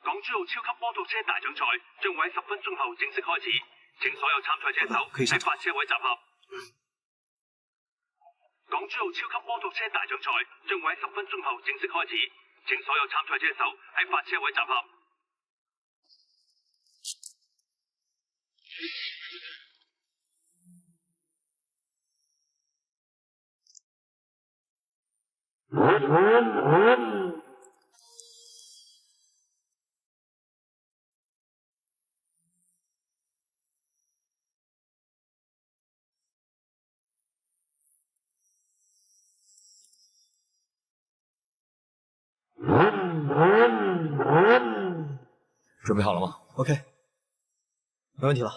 港珠澳超级摩托车大奖赛將會喺10分鐘後正式開始，請所有參賽者手喺發車位集合。港珠澳超級摩托車大獎賽將會喺10分鐘後正式開始，請所有參賽者手喺發車位集合。准备好了吗 ？OK， 没问题了。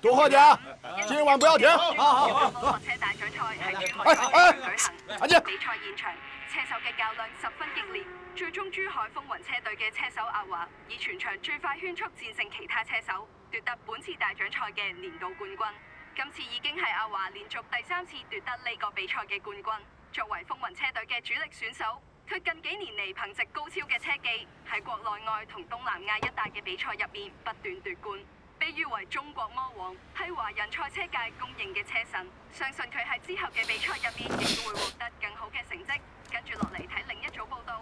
多喝点，今晚不要停。好。車大獎賽喺珠海舉行，比賽現場車手嘅較量十分激烈，最終珠海風雲車隊嘅車手阿華以全場最快圈速戰勝其他車手，奪得本次大獎賽嘅年度冠軍。今次已經係阿華連續第3次奪得呢個比賽嘅冠軍。作為風雲車隊嘅主力選手，佢近幾年嚟憑藉高超嘅車技，喺國內外同東南亞一帶嘅比賽入面不斷奪冠。被譽為中國魔王，係華人賽車界公認嘅車神。相信佢喺之後嘅比賽入面，亦都會獲得更好嘅成績。跟住落嚟睇另一組報道。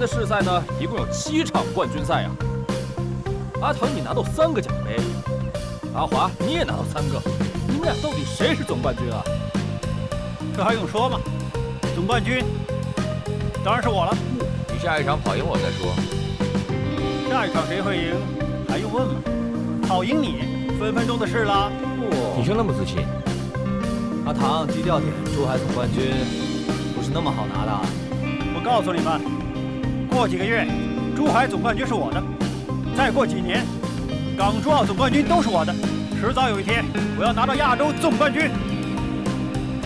的世赛呢，一共有7场冠军赛啊。阿唐你拿到3个奖杯，阿华你也拿到3个，你们俩到底谁是总冠军啊？这还用说吗？总冠军当然是我了。你下一场跑赢我再说。下一场谁会赢还用问吗？跑赢你分分钟的事啦。你就那么自信？阿唐，低调点，珠海总冠军不是那么好拿的。我告诉你们，过几个月，珠海总冠军是我的；再过几年，港珠澳总冠军都是我的。迟早有一天，我要拿到亚洲总冠军。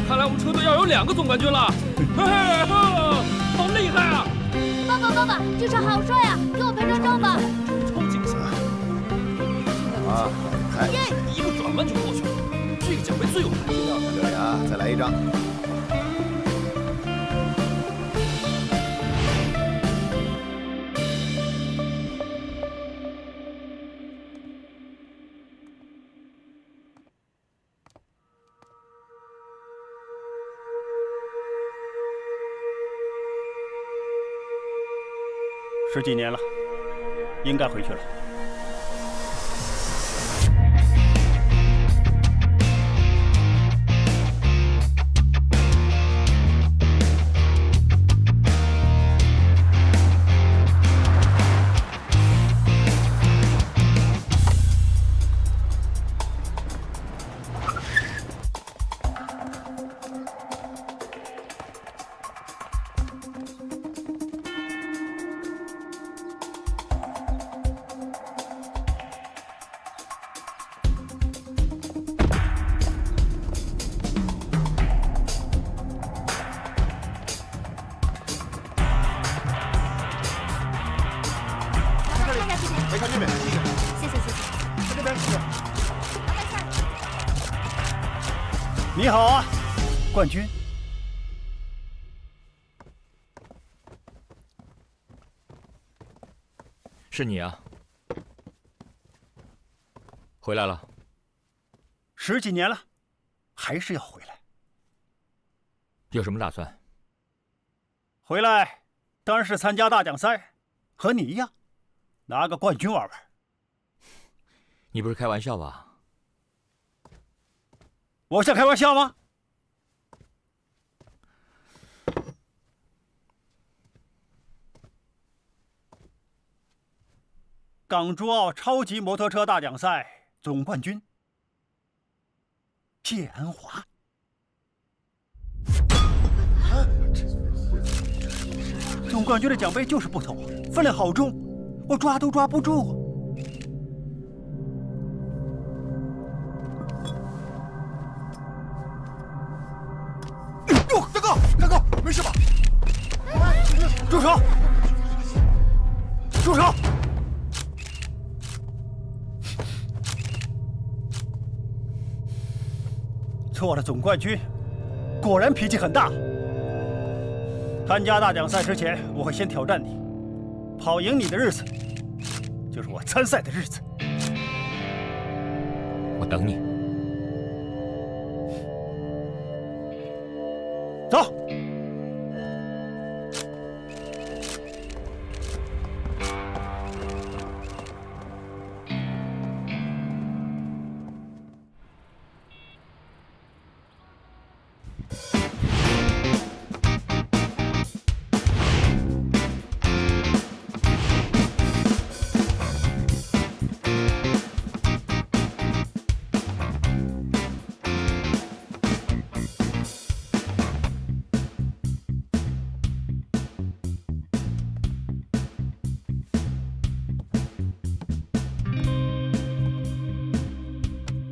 看来我们车队要有2个总冠军了，嘿嘿呵，好厉害啊！爸爸，这场好帅啊！给我拍张照吧。超精彩！啊，开！一个转弯就过去了，这个奖杯最有含金量。刘雅，再来一张。10几年了，应该回去了。没看这边，谢谢。这边是。你好啊，冠军。是你啊，回来了。10几年了，还是要回来。有什么打算？回来当然是参加大奖赛，和你一样，拿个冠军玩玩。你不是开玩笑吧？我像开玩笑吗？港珠澳超级摩托车大奖赛总冠军谢安华。总冠军的奖杯就是不同，分量好重，我抓都抓不住。哟，大哥，没事吧？住手！住手！错了，总冠军果然脾气很大。参加大奖赛之前，我会先挑战你，跑赢你的日子，就是我参赛的日子。我等你。走。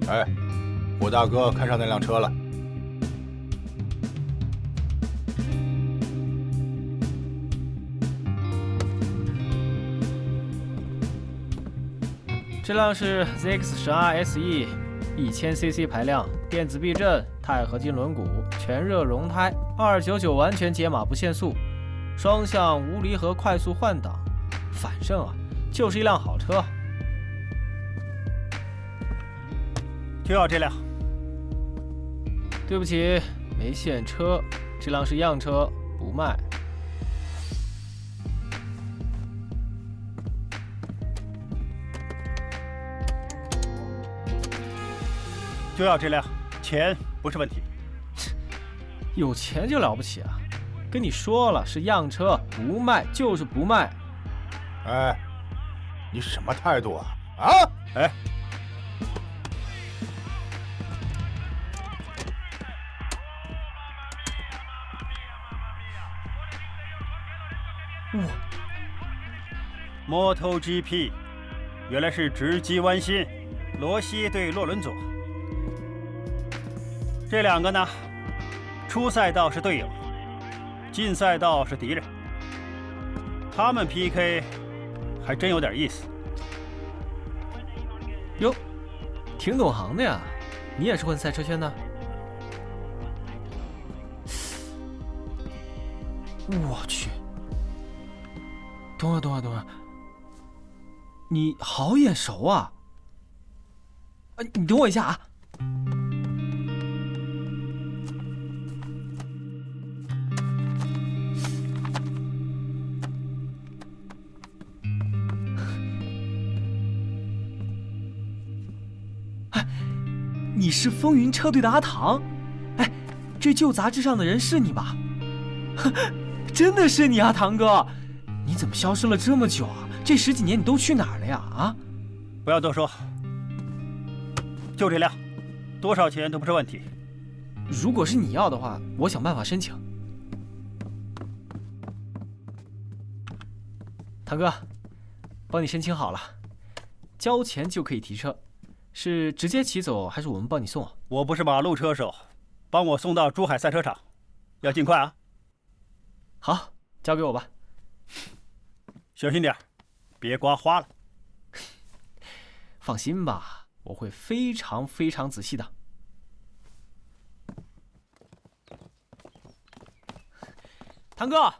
哎，胡大哥看上那辆车了。这辆是 ZX12 SE，1000cc 排量，电子避震，钛合金轮毂，全热熔胎，299完全解码不限速，双向无离合快速换挡，反正啊，就是一辆好车。就要这辆。对不起，没现车，这辆是样车，不卖。就要这辆，钱不是问题。有钱就了不起啊？跟你说了是样车，不卖就是不卖。哎，你什么态度啊？啊？哎，哇 ，MotoGP， 原来是直击弯心，罗西对洛伦佐。这两个呢，出赛道是队友，进赛道是敌人。他们 PK 还真有点意思。哟，挺懂行的呀，你也是混赛车圈的？我去！等会儿，你好眼熟啊！你等我一下啊！你是风云车队的阿唐？哎，这旧杂志上的人是你吧？真的是你啊，唐哥！你怎么消失了这么久啊？这10几年你都去哪儿了呀？啊！不要多说，就这辆，多少钱都不是问题。如果是你要的话，我想办法申请。唐哥，帮你申请好了，交钱就可以提车。是直接骑走，还是我们帮你送啊？我不是马路车手，帮我送到珠海赛车场，要尽快啊！好，交给我吧。小心点，别刮花了。放心吧，我会非常非常仔细的。唐哥，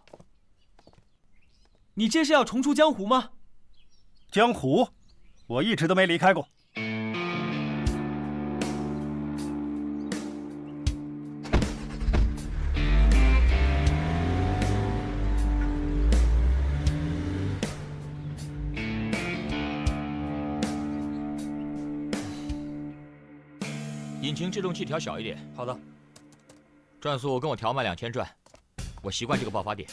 你这是要重出江湖吗？江湖，我一直都没离开过。引擎制动器调小一点。好的。转速跟我调慢2000转，我习惯这个爆发点。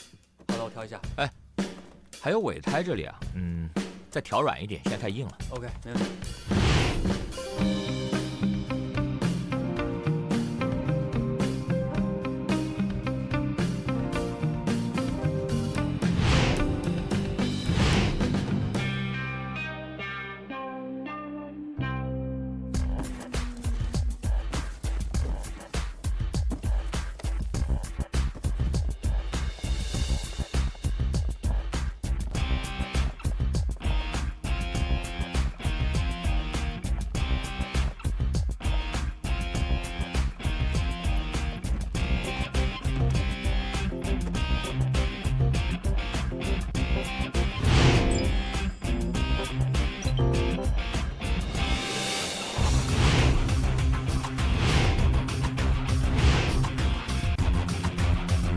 好的，我调一下。哎，还有尾胎这里啊，再调软一点，现在太硬了。OK， 没问题。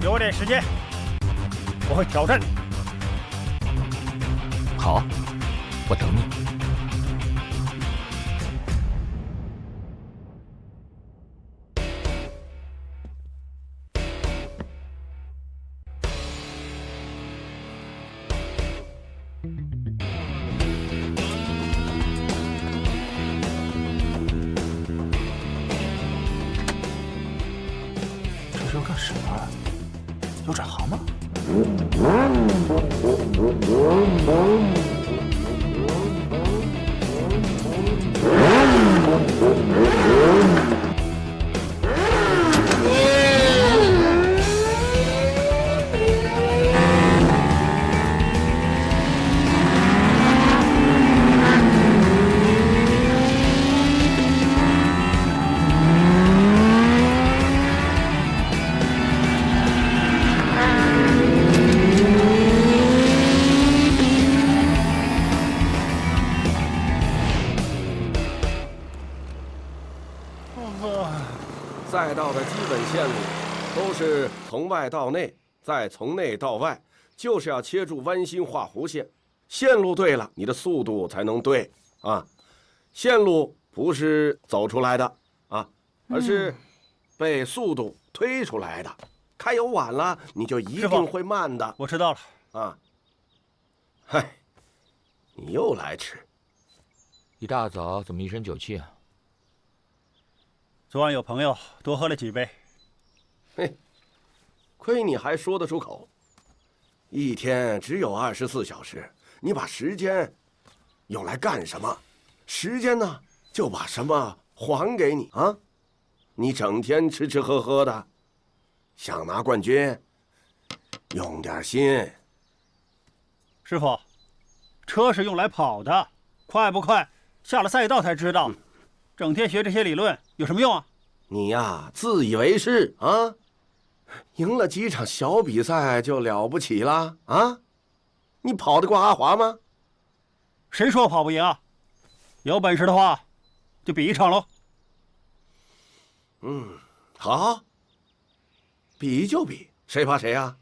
给我点时间，我会挑战你。好，我等你。这是要干什么？有转行吗？赛道的基本线路都是从外到内，再从内到外，就是要切住弯心画弧线。线路对了，你的速度才能对啊。线路不是走出来的啊。而是被速度推出来的。开油晚了，你就一定会慢的。我知道了。啊，嗨，你又来迟。一大早怎么一身酒气啊？昨晚有朋友多喝了几杯。嘿，亏你还说得出口。一天只有24小时，你把时间用来干什么？时间呢，就把什么还给你啊？你整天吃吃喝喝的，想拿冠军，用点心。师傅，车是用来跑的，快不快，下了赛道才知道。整天学这些理论有什么用啊？你呀，自以为是啊！赢了几场小比赛就了不起了啊？你跑得过阿华吗？谁说我跑不赢啊？有本事的话，就比一场喽。好，比就比，谁怕谁啊？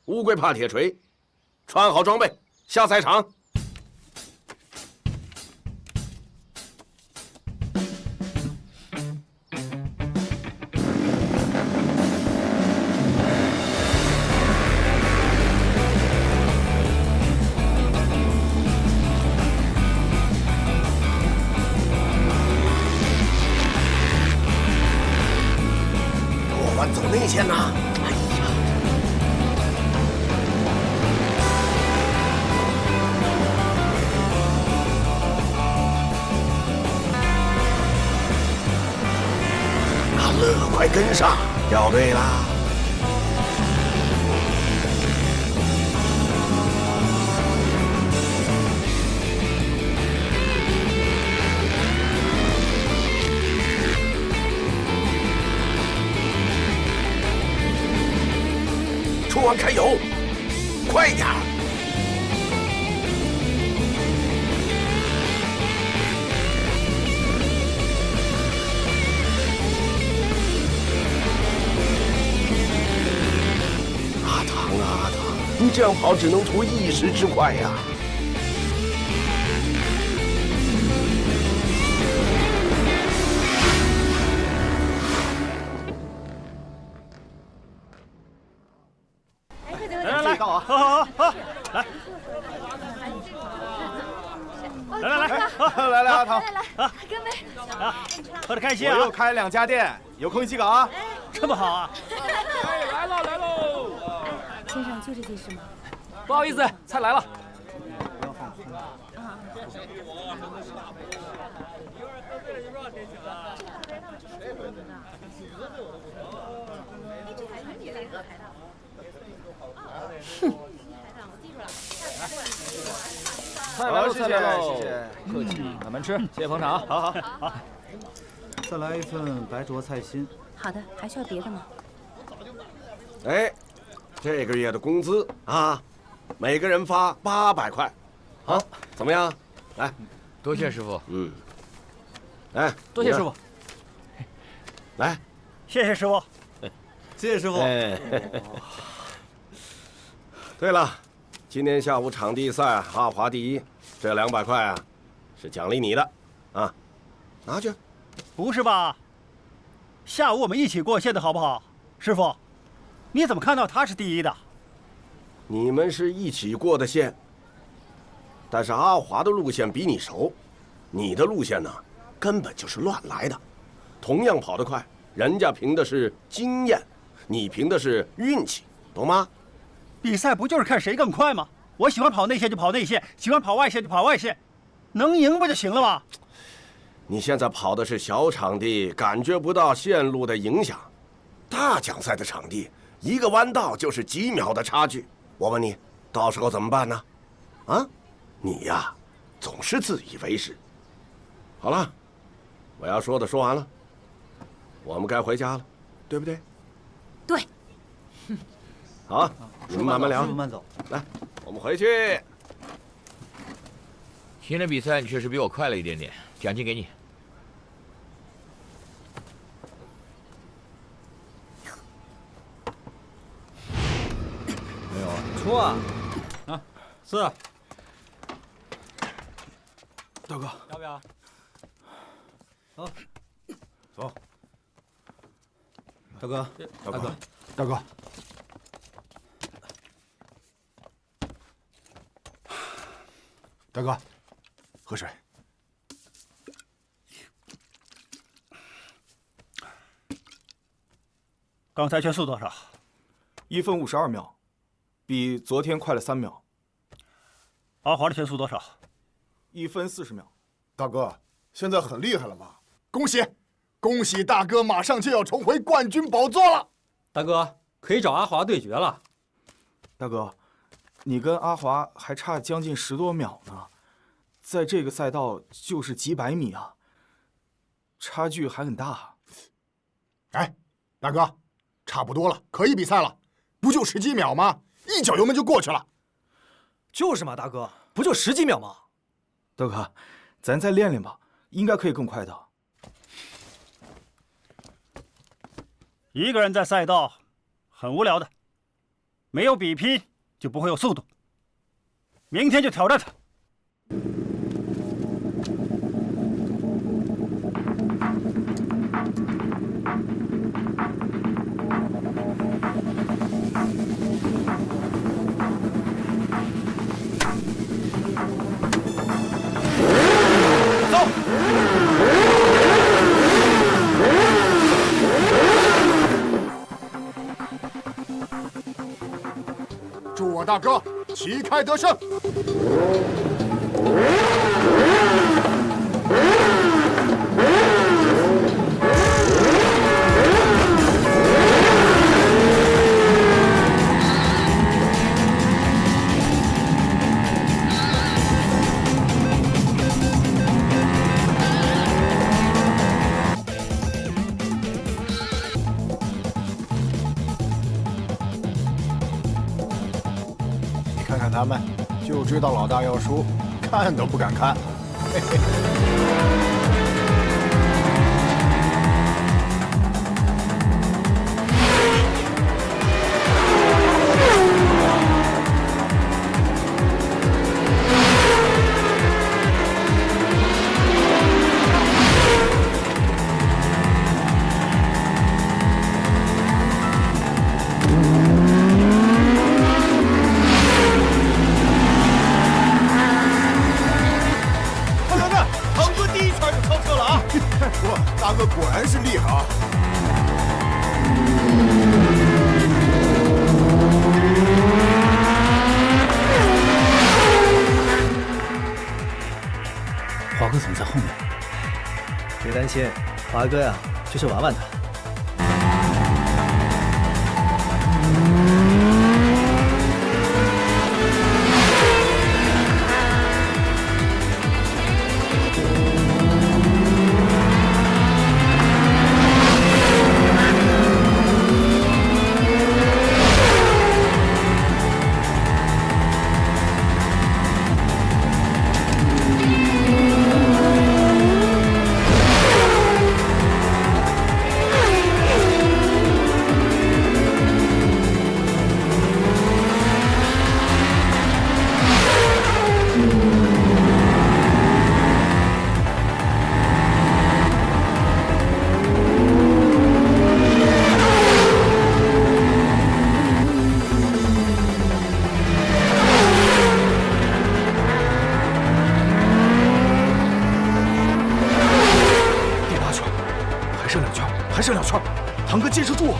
乌龟怕铁锤，穿好装备，下赛场。走内线呐！哎呀，阿乐，快跟上，掉队啦！出完开油，快点儿！阿唐啊阿唐，你这样跑只能图一时之快呀！来，好，来，来，阿唐，啊，干杯！啊，喝得开心啊！我又开2家店，有空一起搞啊！这么好啊！来喽！先生就这件事吗？不好意思，菜来了。菜来喽，菜来喽！谢谢，客气，慢慢吃，谢谢捧场。好。再来一份白灼菜心。好的，还需要别的吗？哎，这个月的工资啊，每个人发800块，好，怎么样？来，多谢师傅。来，多谢师傅。来，谢谢师傅，谢谢师傅。哎，对了，今天下午场地赛阿华第一，这200块啊，是奖励你的，啊，拿去。不是吧？下午我们一起过线的好不好？师傅，你怎么看到他是第一的？你们是一起过的线，但是阿华的路线比你熟，你的路线呢，根本就是乱来的。同样跑得快，人家凭的是经验，你凭的是运气，懂吗？比赛不就是看谁更快吗？我喜欢跑内线就跑内线，喜欢跑外线就跑外线，能赢不就行了吗？你现在跑的是小场地，感觉不到线路的影响。大奖赛的场地，一个弯道就是几秒的差距。我问你，到时候怎么办呢？啊，你呀，总是自以为是。好了，我要说的说完了，我们该回家了，对不对？对。好，你们慢慢聊，慢走。来，我们回去。今天比赛你确实比我快了一点点，奖金给你。没有啊，出啊！啊，是。大哥，要不要？走。走。大哥，大哥，大哥，大哥，喝水。刚才圈速多少？1分52秒，比昨天快了3秒。阿华的圈速多少？1分40秒。大哥，现在很厉害了吧？恭喜，恭喜大哥，马上就要重回冠军宝座了。大哥，可以找阿华对决了。大哥，你跟阿华还差将近10多秒呢，在这个赛道就是几百米啊，差距还很大。哎，大哥。差不多了，可以比赛了，不就10几秒吗？一脚油门就过去了。就是嘛，大哥，不就10几秒吗？大哥，咱再练练吧，应该可以更快的。一个人在赛道很无聊的，没有比拼就不会有速度。明天就挑战他。祝我大哥旗开得胜！看看他们，就知道老大要输，看都不敢看。嘿嘿。大哥果然是厉害啊！华哥怎么在后面？别担心，华哥呀，就是玩玩他。还剩2圈，堂哥坚持住！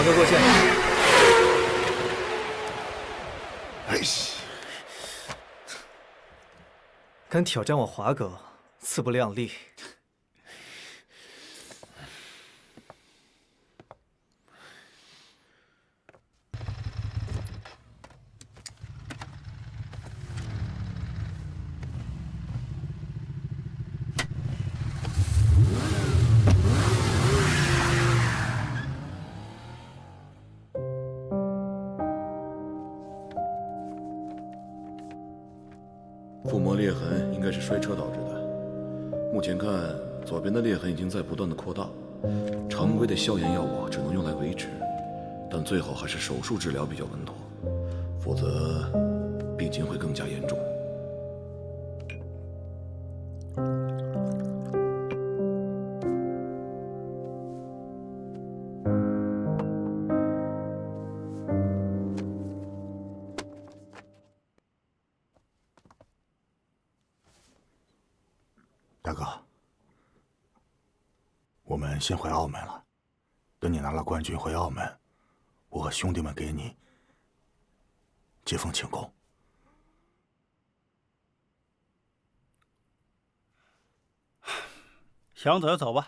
哥过线。哎，敢挑战我华哥，自不量力。覆膜裂痕应该是摔车导致的。目前看，左边的裂痕已经在不断的扩大，常规的消炎药物只能用来维持，但最好还是手术治疗比较稳妥，否则病情会更加严重。大哥，我们先回澳门了。等你拿了冠军回澳门，我和兄弟们给你接风请功。想走就走吧。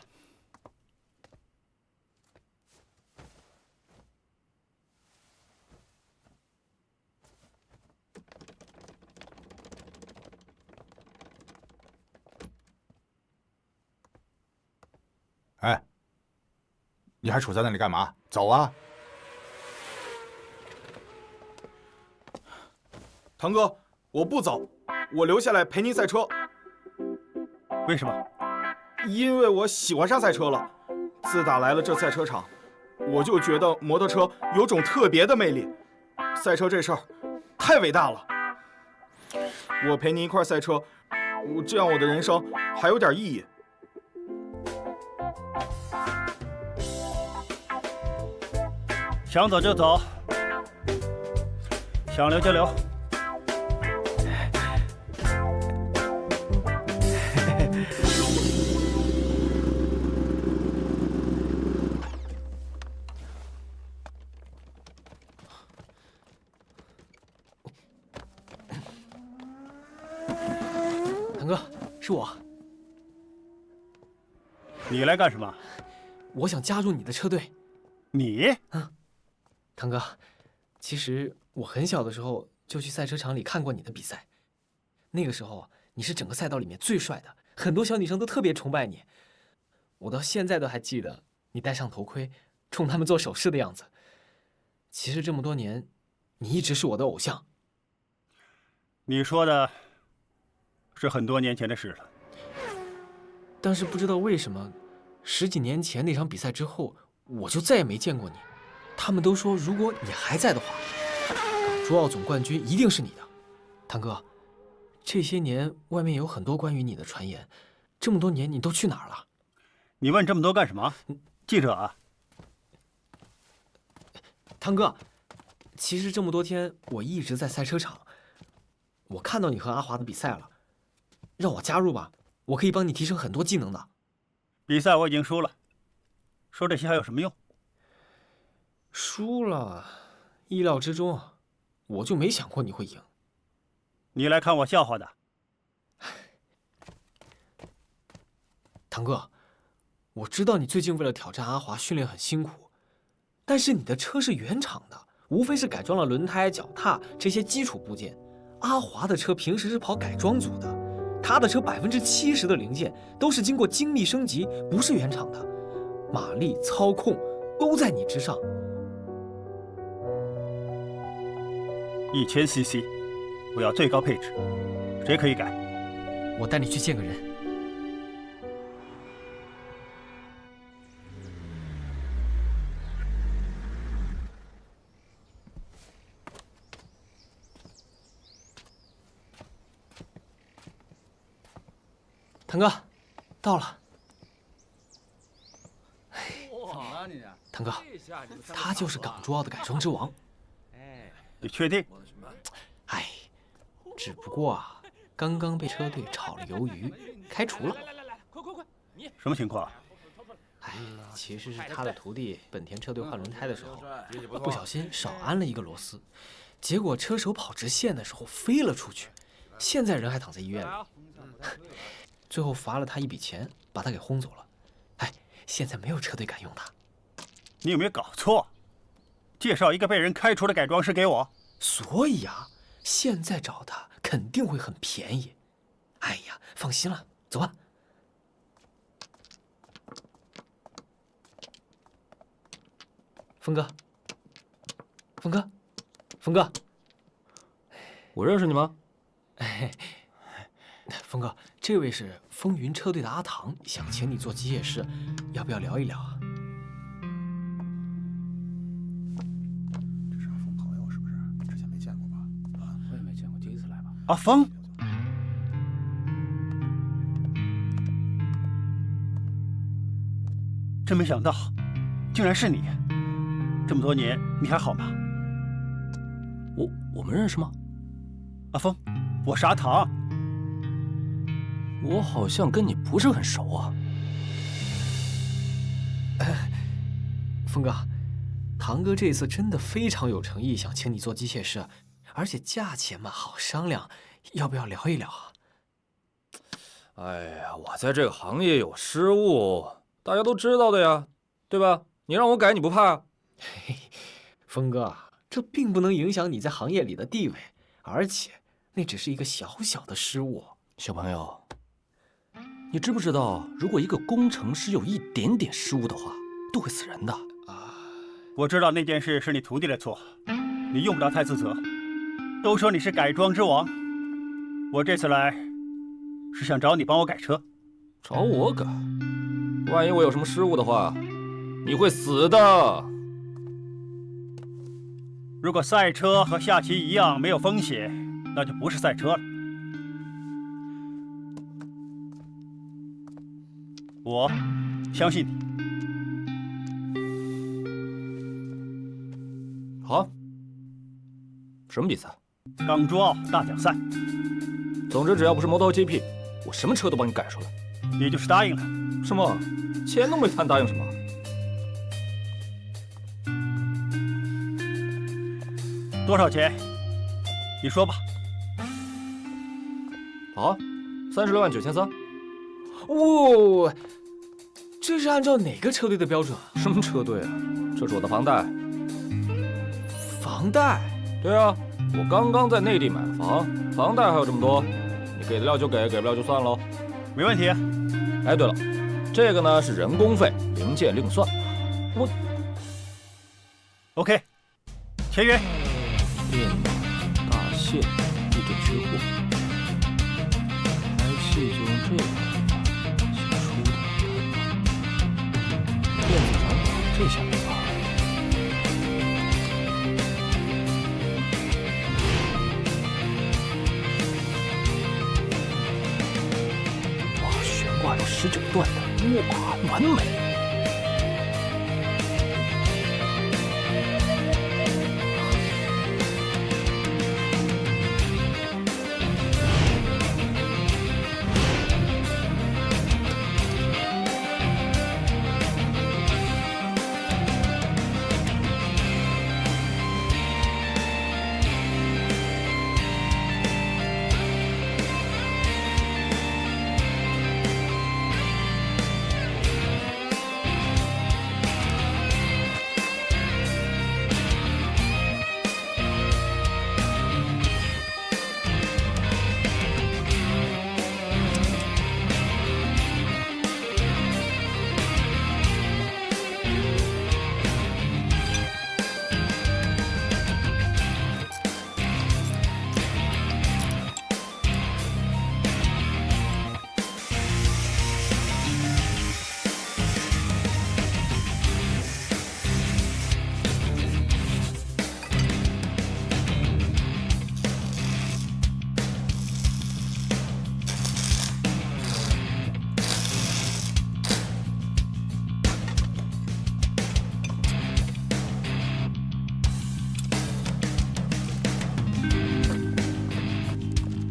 哎，你还杵在那里干嘛？走啊！堂哥，我不走，我留下来陪您赛车。为什么？因为我喜欢上赛车了。自打来了这赛车场，我就觉得摩托车有种特别的魅力。赛车这事儿太伟大了。我陪您一块赛车，这样我的人生还有点意义。想走就走，想留就留。堂哥，是我。你来干什么？我想加入你的车队。你？堂哥，其实我很小的时候就去赛车场里看过你的比赛，那个时候你是整个赛道里面最帅的，很多小女生都特别崇拜你。我到现在都还记得你戴上头盔，冲他们做手势的样子。其实这么多年，你一直是我的偶像。你说的是很多年前的事了。但是不知道为什么，10几年前那场比赛之后，我就再也没见过你。他们都说，如果你还在的话，港珠澳总冠军一定是你的。堂哥，这些年外面有很多关于你的传言，这么多年你都去哪儿了？你问这么多干什么？记者啊。堂哥，其实这么多天我一直在赛车场，我看到你和阿华的比赛了，让我加入吧，我可以帮你提升很多技能的。比赛我已经输了，说这些还有什么用？输了，意料之中，我就没想过你会赢。你来看我笑话的。堂哥，我知道你最近为了挑战阿华训练很辛苦，但是你的车是原厂的，无非是改装了轮胎、脚踏这些基础部件。阿华的车平时是跑改装组的，他的车70%的零件都是经过精密升级，不是原厂的，马力、操控都在你之上。1000cc， 我要最高配置，谁可以改？我带你去见个人。堂哥，到了。堂哥，他就是港珠澳的改装之王。你确定？哎，只不过啊，刚刚被车队炒了鱿鱼，开除了。什么情况？其实是他的徒弟本田车队换轮胎的时候，不小心少安了一个螺丝，结果车手跑直线的时候飞了出去，现在人还躺在医院里。最后罚了他一笔钱，把他给轰走了。现在没有车队敢用他。你有没有搞错？介绍一个被人开除的改装师给我？所以啊，现在找他肯定会很便宜。哎呀，放心了，走吧。峰哥，峰哥，峰哥，我认识你吗？峰哥，这位是风云车队的阿唐，想请你做机械师，要不要聊一聊啊？这是阿峰朋友是不是？之前没见过吧？啊，我也没见过，第一次来吧。阿峰，真没想到，竟然是你！这么多年，你还好吗？我们认识吗？阿峰，我是阿唐。我好像跟你不是很熟啊。峰哥，唐哥这次真的非常有诚意，想请你做机械师，而且价钱嘛好商量，要不要聊一聊啊？哎呀，我在这个行业有失误，大家都知道的呀，对吧？你让我改，你不怕啊？峰哥，这并不能影响你在行业里的地位，而且那只是一个小小的失误。小朋友，你知不知道，如果一个工程师有一点点失误的话，都会死人的啊！我知道那件事是你徒弟的错，你用不着太自责。都说你是改装之王，我这次来是想找你帮我改车。找我改？万一我有什么失误的话，你会死的。如果赛车和下棋一样没有风险，那就不是赛车了。我相信你。好，什么比赛？港珠澳大奖赛。总之，只要不是摩托 GP， 我什么车都帮你改出来。你就是答应了？什么？钱都没谈，答应什么？多少钱？你说吧。好，36.933。哇，这是按照哪个车队的标准啊？什么车队啊？这是我的房贷。房贷？对啊，我刚刚在内地买了房，房贷还有这么多，你给得了就给，给不了就算喽。没问题。哎，对了，这个呢是人工费，零件另算。我 OK， 签约。电脑大限，一点缺货，排气就用这个写出的电子传导这下没法。哇，悬挂有19段的，哇，完美。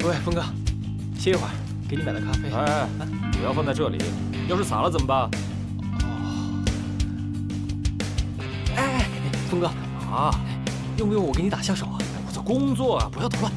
喂，峰哥，歇一会儿，给你买的咖啡。哎，不要放在这里，要是洒了怎么办？哦，峰哥啊，用不用我给你打下手啊？我在工作啊，不要捣乱。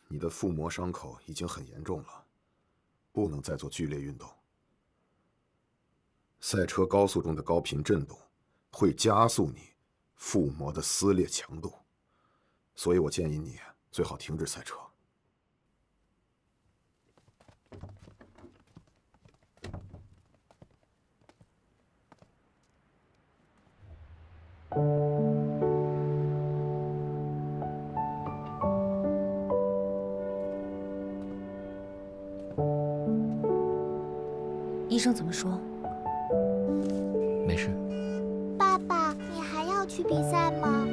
你的腹膜伤口已经很严重了，不能再做剧烈运动。赛车高速中的高频震动会加速你腹膜的撕裂强度，所以我建议你最好停止赛车。医生怎么说？没事。爸爸，你还要去比赛吗？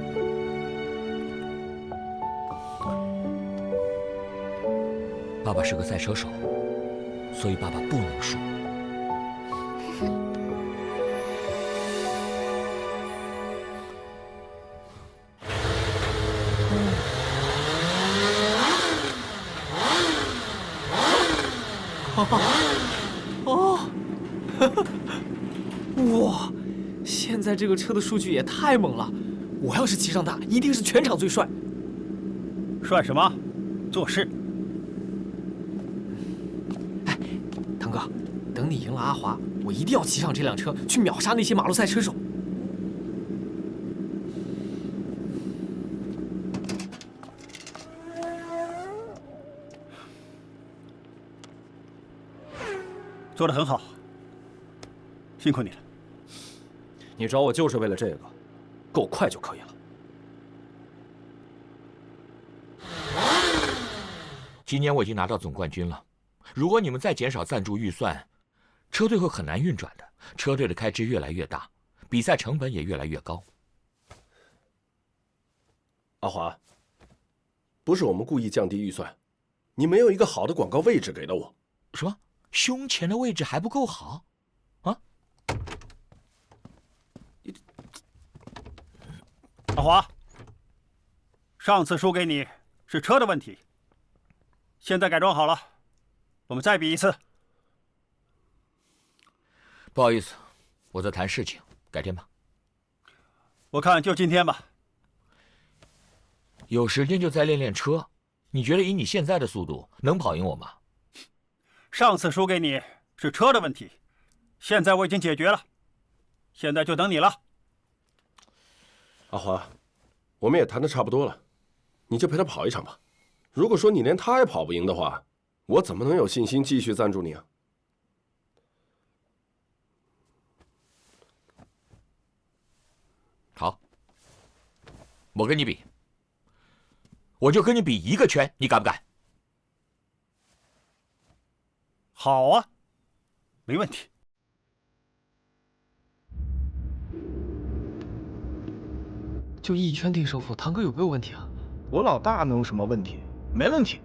爸爸是个赛车手，所以爸爸不能输。哦，哇！现在这个车的数据也太猛了，我要是骑上它，一定是全场最帅。帅什么？做事。哎，堂哥，等你赢了阿华，我一定要骑上这辆车去秒杀那些马路赛车手。做得很好，辛苦你了。你找我就是为了这个，够快就可以了。今年我已经拿到总冠军了，如果你们再减少赞助预算，车队会很难运转的。车队的开支越来越大，比赛成本也越来越高。阿华，不是我们故意降低预算，你没有一个好的广告位置给了我。什么？胸前的位置还不够好？啊？阿华，上次输给你是车的问题，现在改装好了，我们再比一次。不好意思，我在谈事情，改天吧。我看就今天吧。有时间就再练练车。你觉得以你现在的速度能跑赢我吗？上次输给你是车的问题，现在我已经解决了，现在就等你了。阿华，我们也谈得差不多了，你就陪他跑一场吧。如果说你连他也跑不赢的话，我怎么能有信心继续赞助你啊？好，我跟你比，我就跟你比一个圈，你敢不敢？好啊，没问题。就一圈定胜负，堂哥有没有问题啊？我老大能有什么问题？没问题。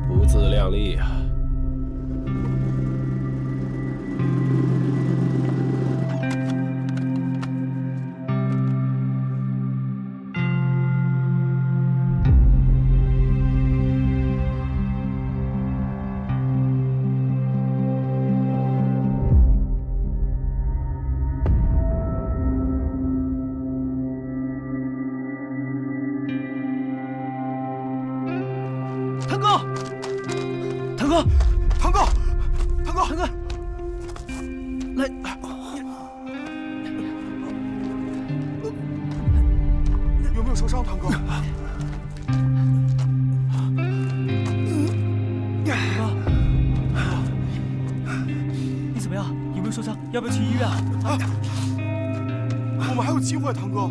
不自量力呀！堂哥，堂哥，堂哥，堂哥，堂哥，来，有没有受伤，堂哥？你怎么样？有没有受伤？要不要去医院啊？我们还有机会，堂哥。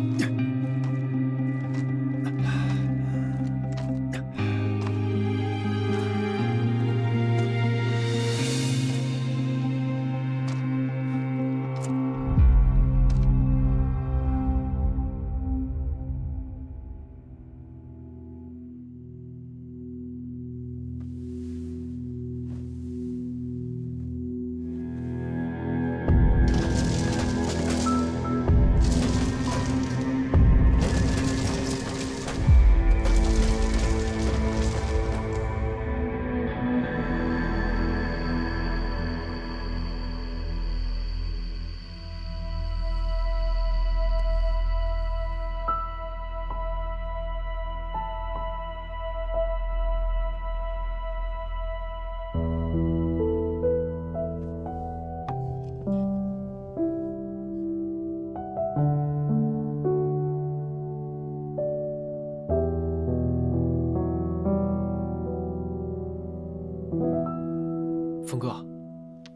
峰哥，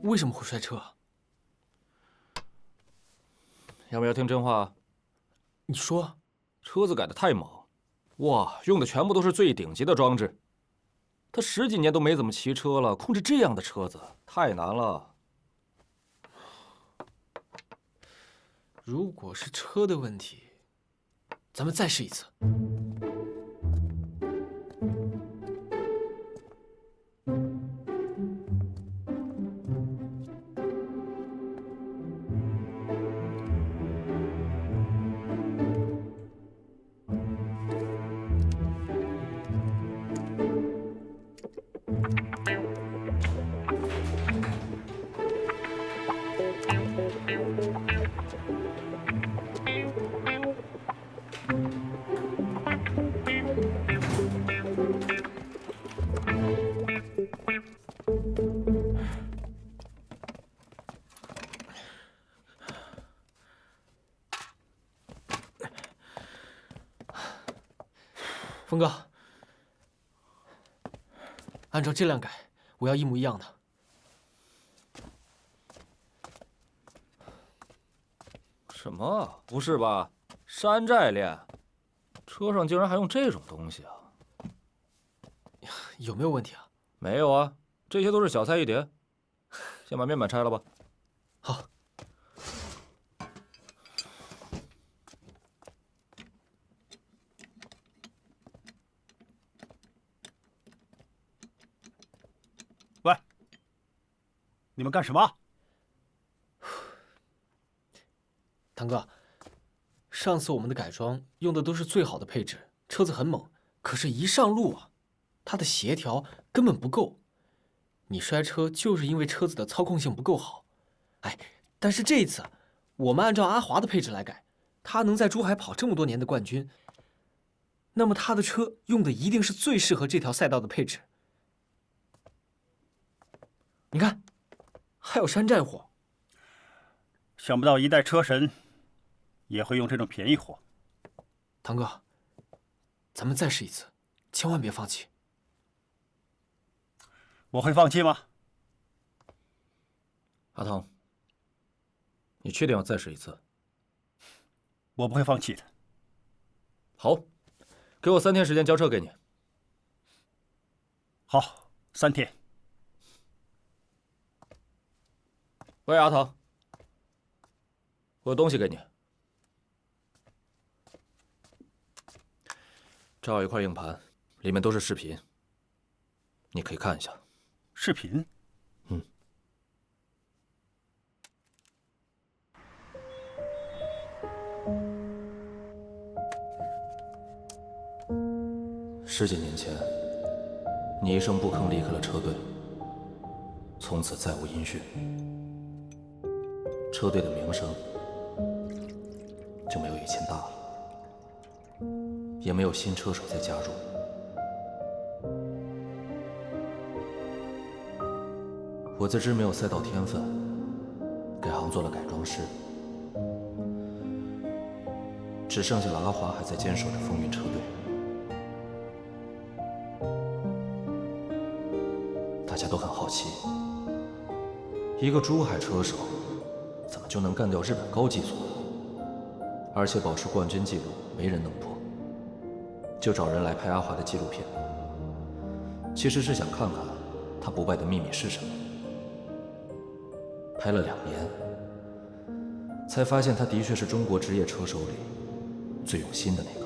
为什么会摔车？要不要听真话？你说，车子改得太猛，哇，用的全部都是最顶级的装置。他10几年都没怎么骑车了，控制这样的车子太难了。如果是车的问题，咱们再试一次。峰哥，按照这辆改，我要一模一样的。什么？不是吧？山寨链，车上竟然还用这种东西啊？有没有问题啊？没有啊，这些都是小菜一碟。先把面板拆了吧。好。喂，你们干什么？堂哥，上次我们的改装用的都是最好的配置，车子很猛，可是一上路啊，它的协调根本不够。你摔车就是因为车子的操控性不够好。哎，但是这一次，我们按照阿华的配置来改，他能在珠海跑这么多年的冠军，那么他的车用的一定是最适合这条赛道的配置。你看，还有山寨货。想不到一代车神也会用这种便宜货。堂哥，咱们再试一次，千万别放弃。我会放弃吗？阿汤，你确定要再试一次？我不会放弃的。好，给我3天时间交车给你。好，3天。喂，阿汤，我有东西给你。这有一块硬盘，里面都是视频，你可以看一下视频。10几年前，你一声不吭离开了车队，从此再无音讯，车队的名声就没有以前大了，也没有新车手再加入。我自知没有赛道天分，改行做了改装师，只剩下了阿华还在坚守着风云车队。大家都很好奇，一个珠海车手怎么就能干掉日本高级组呢？而且保持冠军纪录没人能破，就找人来拍阿华的纪录片。其实是想看看他不败的秘密是什么。拍了2年，才发现他的确是中国职业车手里最用心的那个。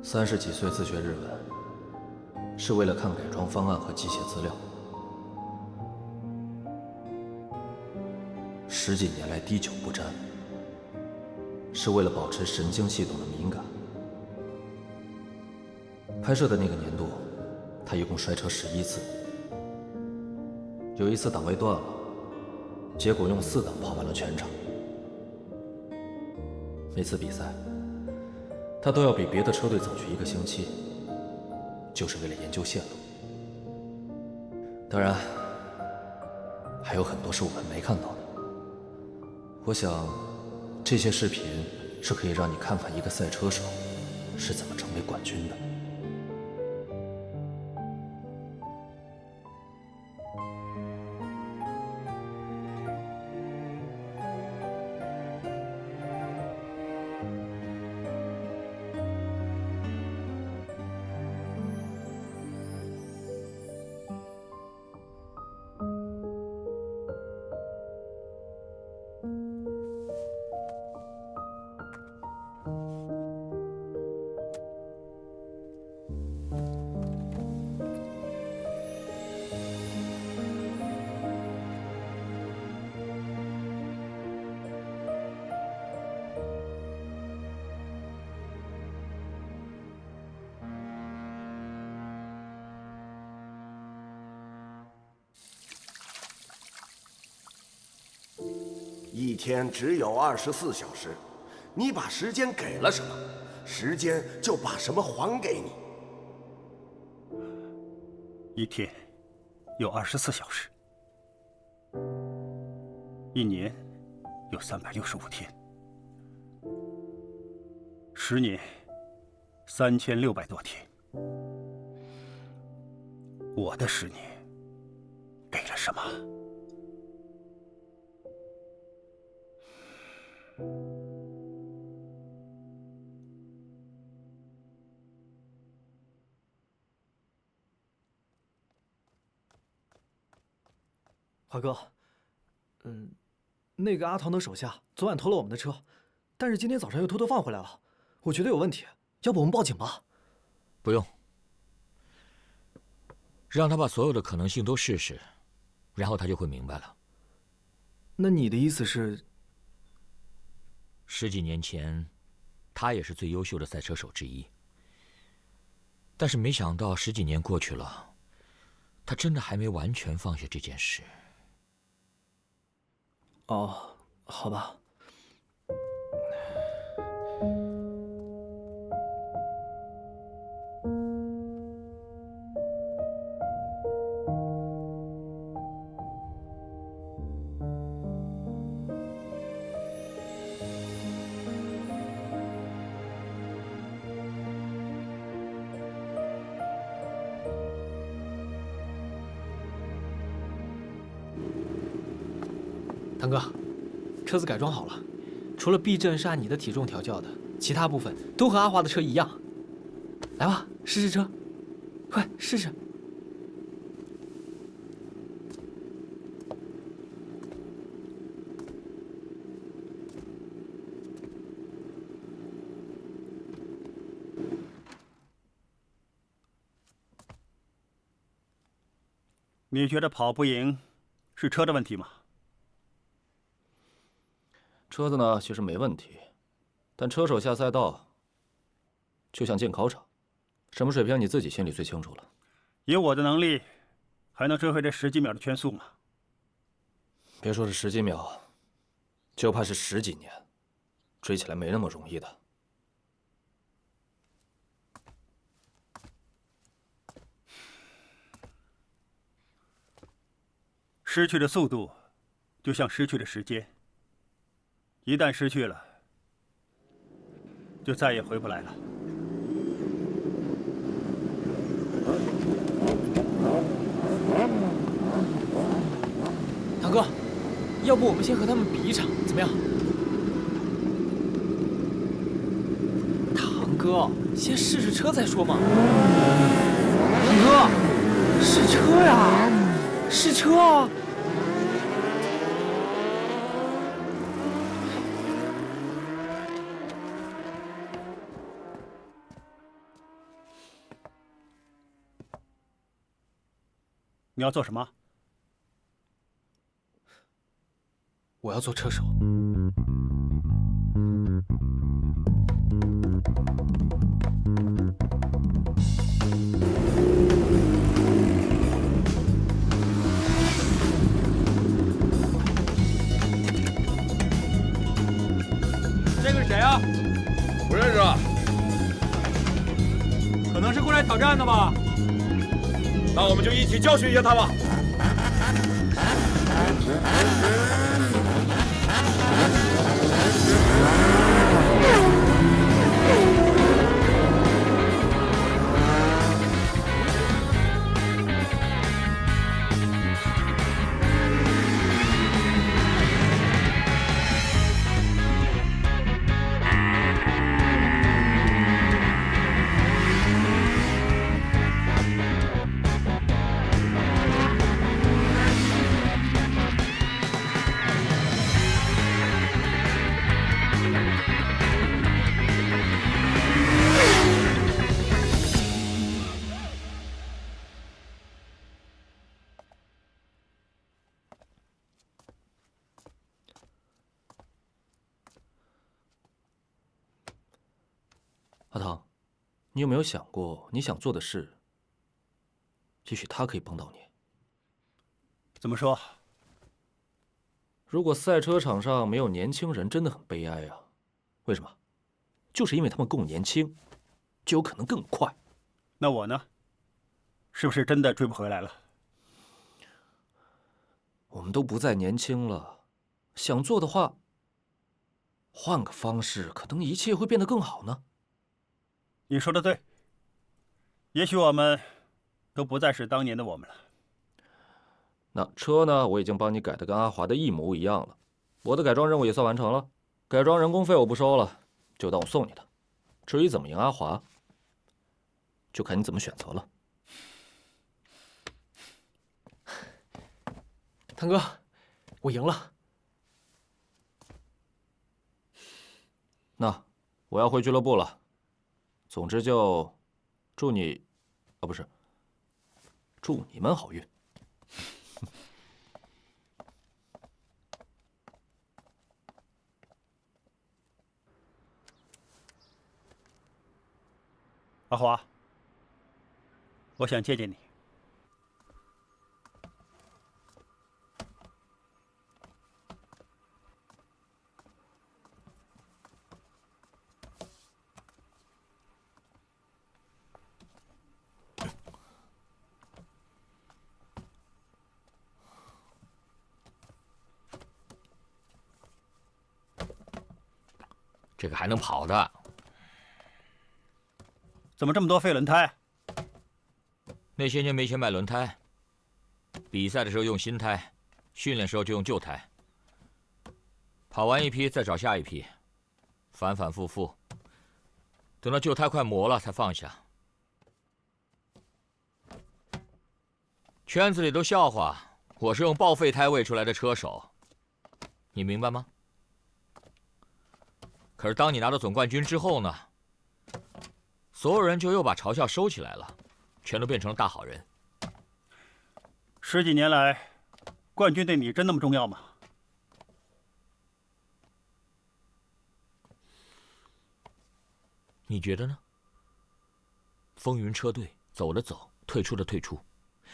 30几岁自学日文，是为了看改装方案和机械资料。10几年来滴酒不沾，是为了保持神经系统的敏感。拍摄的那个年度，他一共摔车11次，有一次档位断了，结果用4档跑完了全场。每次比赛，他都要比别的车队早去1个星期，就是为了研究线路。当然，还有很多是我们没看到的。我想，这些视频是可以让你看看一个赛车手是怎么成为冠军的。一天只有24小时，你把时间给了什么，时间就把什么还给你。一天有24小时，一年有365天，10年3600多天。我的10年给了什么？华哥，那个阿唐的手下昨晚偷了我们的车，但是今天早上又偷偷放回来了，我觉得有问题，要不我们报警吧？不用，让他把所有的可能性都试试，然后他就会明白了。那你的意思是？10几年前，他也是最优秀的赛车手之一，但是没想到10几年过去了，他真的还没完全放下这件事。哦，好吧。堂哥，车子改装好了，除了避震是按你的体重调教的，其他部分都和阿华的车一样。来吧，试试车，快试试。你觉得跑不赢是车的问题吗？车子呢，其实没问题，但车手下赛道就像进考场，什么水平你自己心里最清楚了。以我的能力，还能追回这10几秒的圈速吗？别说是10几秒，就怕是10几年，追起来没那么容易的。失去的速度，就像失去的时间。一旦失去了，就再也回不来了。堂哥，要不我们先和他们比一场，怎么样？堂哥，先试试车再说嘛。堂哥，试车呀，试车啊！你要做什么？我要做车手。这个是谁啊？不认识啊。可能是过来挑战的吧。那我们就一起教训一下他吧。阿唐，你有没有想过，你想做的事，也许他可以帮到你？怎么说？如果赛车场上没有年轻人，真的很悲哀啊！为什么？就是因为他们够年轻，就有可能更快。那我呢？是不是真的追不回来了？我们都不再年轻了，想做的话，换个方式，可能一切会变得更好呢。你说的对，也许我们都不再是当年的我们了。那车呢？我已经帮你改的跟阿华的一模一样了，我的改装任务也算完成了，改装人工费我不收了，就当我送你的。至于怎么赢阿华，就看你怎么选择了。堂哥，我赢了。那我要回俱乐部了。总之就祝你，不是，祝你们好运。阿华，我想见见你。这个还能跑的？怎么这么多废轮胎？那些年没钱买轮胎，比赛的时候用新胎，训练时候就用旧胎。跑完一批再找下一批，反反复复，等到旧胎快磨了才放下。圈子里都笑话我是用报废胎喂出来的车手，你明白吗？可是当你拿到总冠军之后呢，所有人就又把嘲笑收起来了，全都变成了大好人。10几年来，冠军对你真那么重要吗？你觉得呢？风云车队走的走，退出的退出，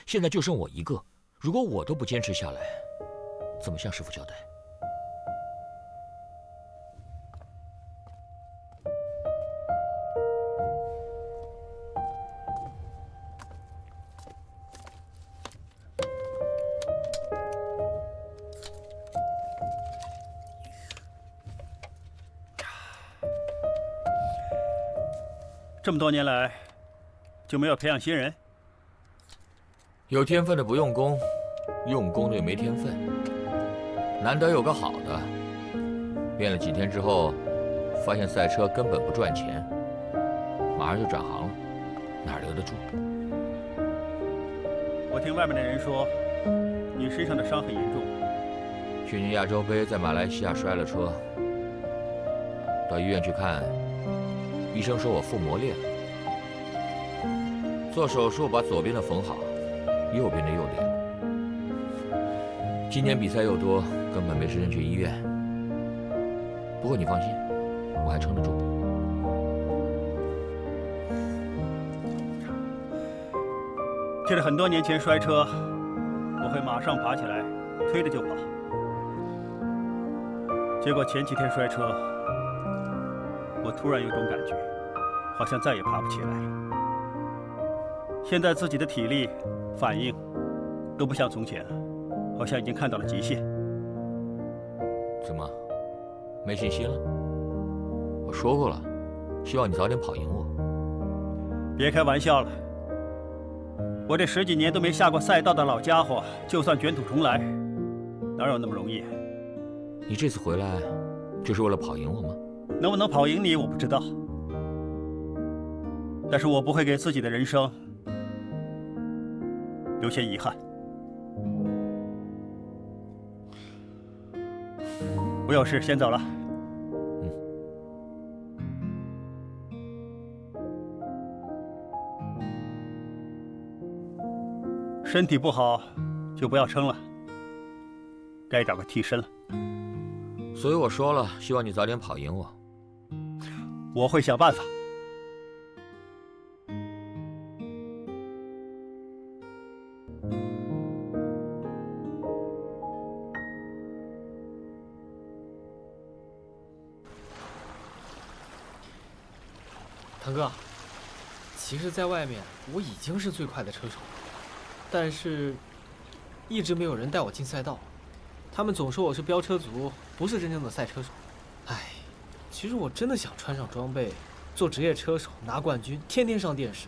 现在就剩我一个。如果我都不坚持下来，怎么向师傅交代？这么多年来，就没有培养新人？有天分的不用功，用功的又没天分。难得有个好的，练了几天之后，发现赛车根本不赚钱，马上就转行了，哪留得住？我听外面的人说，你身上的伤很严重。去年亚洲杯在马来西亚摔了车，到医院去看，医生说我腹膜裂了，做手术把左边的缝好，右边的又裂了。今年比赛又多，根本没时间去医院。不过你放心，我还撑得住。记得很多年前摔车，我会马上爬起来，推着就跑。结果前几天摔车，我突然有种感觉，好像再也爬不起来。现在自己的体力、反应都不像从前了，好像已经看到了极限。怎么，没信心了？我说过了，希望你早点跑赢我。别开玩笑了，我这10几年都没下过赛道的老家伙，就算卷土重来，哪有那么容易？你这次回来，就是为了跑赢我吗？能不能跑赢你，我不知道。但是我不会给自己的人生留些遗憾。我有事先走了。身体不好就不要撑了，该找个替身了。所以我说了，希望你早点跑赢我。我会想办法。堂哥，其实，在外面我已经是最快的车手了，但是，一直没有人带我进赛道。他们总说我是飙车族，不是真正的赛车手。唉，其实我真的想穿上装备，做职业车手，拿冠军，天天上电视。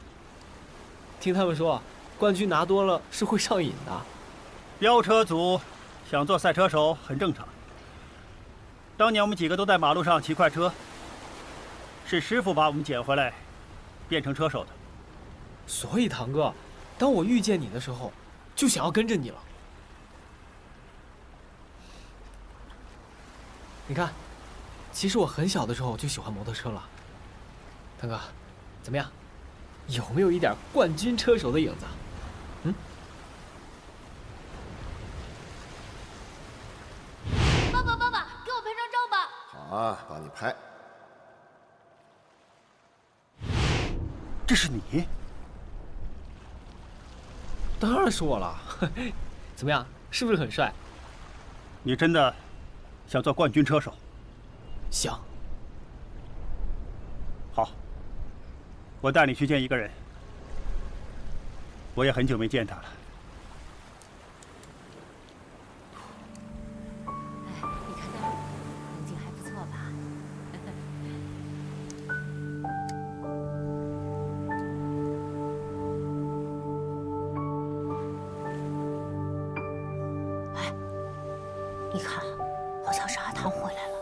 听他们说，冠军拿多了是会上瘾的。飙车族想做赛车手很正常。当年我们几个都在马路上骑快车。是师傅把我们捡回来，变成车手的。所以堂哥，当我遇见你的时候，就想要跟着你了。你看，其实我很小的时候就喜欢摩托车了。堂哥，怎么样？有没有一点冠军车手的影子？爸爸，给我拍张照吧。好啊，帮你拍。这是你？当然是我了。怎么样，是不是很帅？你真的想做冠军车手？想。好，我带你去见一个人。我也很久没见他了。你看那儿，风景还不错吧？你看，好像是阿汤回来了。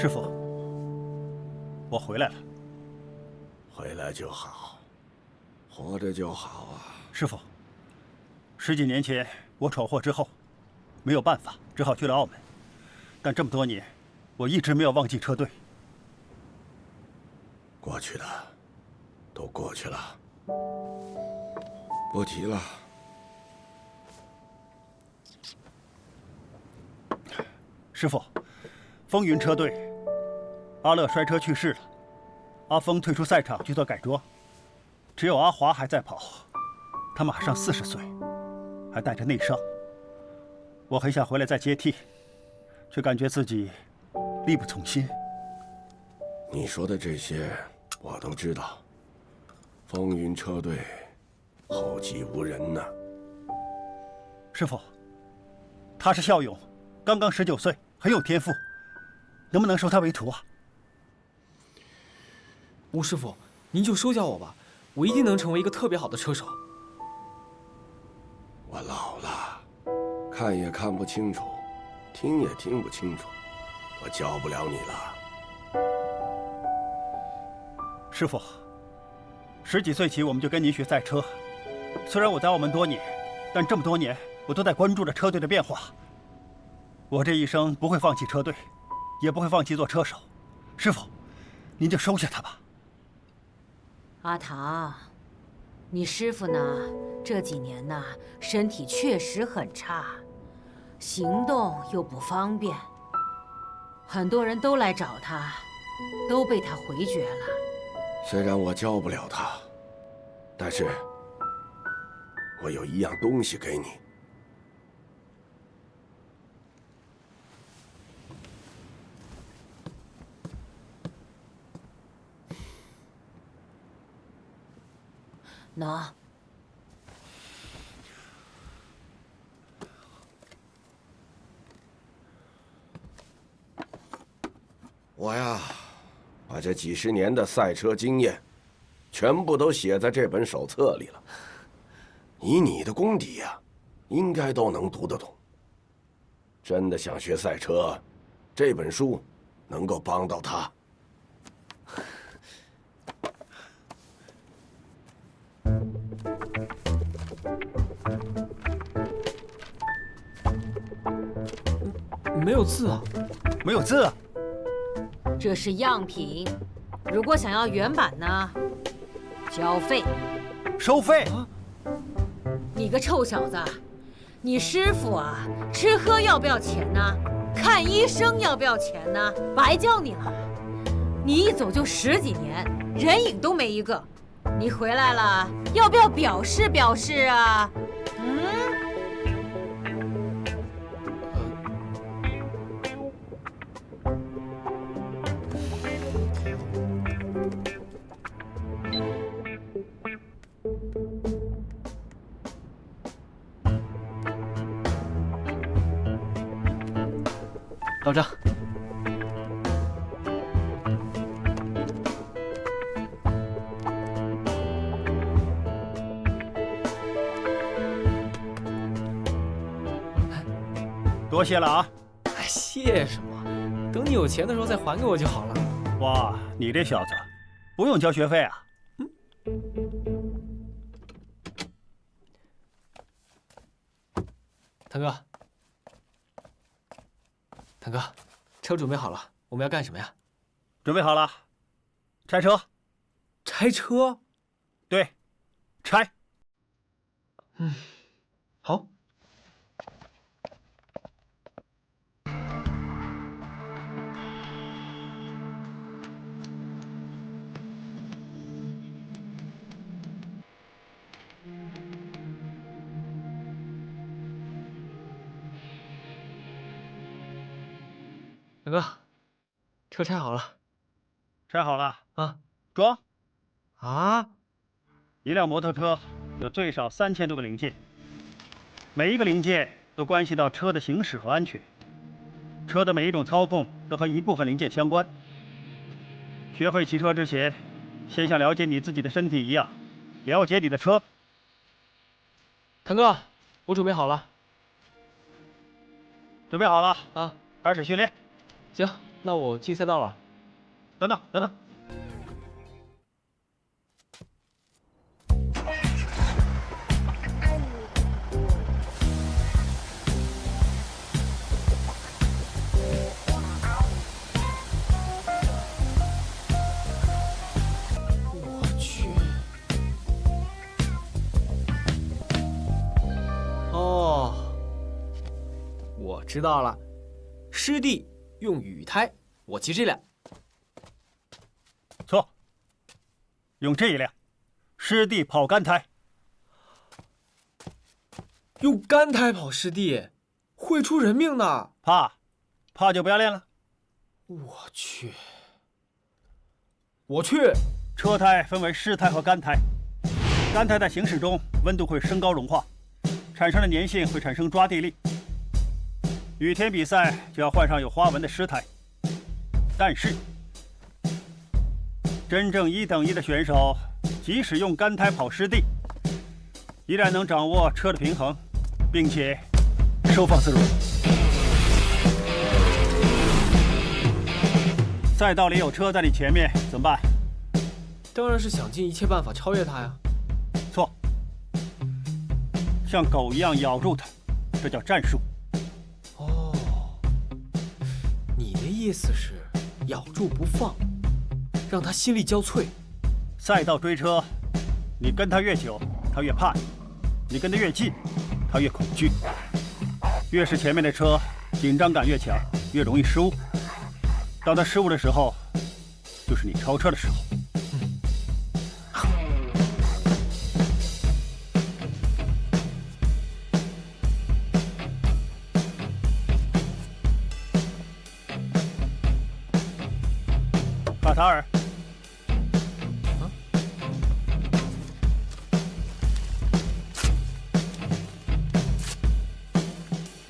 师傅，我回来了。回来就好，活着就好啊。师傅，10几年前我闯祸之后，没有办法，只好去了澳门。但这么多年，我一直没有忘记车队。过去的，都过去了，不提了。师傅，风云车队，阿乐摔车去世了，阿峰退出赛场去做改装，只有阿华还在跑，他马上40岁，还带着内伤。我很想回来再接替，却感觉自己力不从心。你说的这些我都知道。风云车队后继无人呢。师傅，他是孝勇，刚刚19岁，很有天赋，能不能收他为徒啊？吴师傅，您就收下我吧，我一定能成为一个特别好的车手。我老了，看也看不清楚，听也听不清楚，我教不了你了。师傅，10几岁起我们就跟您学赛车，虽然我在澳门多年，但这么多年我都在关注着车队的变化。我这一生不会放弃车队，也不会放弃做车手。师傅，您就收下他吧。阿唐，你师傅呢？这几年呢，身体确实很差，行动又不方便，很多人都来找他，都被他回绝了。虽然我教不了他，但是我有一样东西给你。喏。我呀，把这几10年的赛车经验，全部都写在这本手册里了。以你的功底呀，应该都能读得懂。真的想学赛车，这本书能够帮到他。没有字啊，没有字啊。这是样品，如果想要原版呢，交费。收费？你个臭小子，你师傅啊，吃喝要不要钱呢？看医生要不要钱呢？白教你了。你一走就10几年，人影都没一个。你回来了，要不要表示表示啊？老张，多谢了啊！哎，谢什么？等你有钱的时候再还给我就好了。哇，你这小子，不用交学费啊？腾哥，腾哥，车准备好了，我们要干什么呀？准备好了，拆车。拆车？对，拆。好。大哥，车拆好了。拆好了啊，装。啊，一辆摩托车有最少3000多个零件，每一个零件都关系到车的行驶和安全。车的每一种操控都和一部分零件相关。学会骑车之前，先像了解你自己的身体一样，了解你的车。腾哥，我准备好了。准备好了啊，开始训练。行，那我进赛道了。等等等等。我去。哦，我知道了，湿地用雨胎，我骑这辆。错，用这一辆，湿地跑干胎。用干胎跑湿地，会出人命的。怕就不要练了。我去，我去。车胎分为湿胎和干胎，干胎在行驶中温度会升高融化，产生的粘性会产生抓地力。雨天比赛就要换上有花纹的湿胎，但是真正1等1的选手，即使用干胎跑湿地，依然能掌握车的平衡，并且收放自如。赛道里有车在你前面怎么办？当然是想尽一切办法超越他呀。错，像狗一样咬住他，这叫战术。哦，你的意思是咬住不放，让他心力交瘁。赛道追车，你跟他越久，他越怕你；你跟他越近，他越恐惧。越是前面的车，紧张感越强，越容易失误。当他失误的时候，就是你超车的时候。卡塔尔，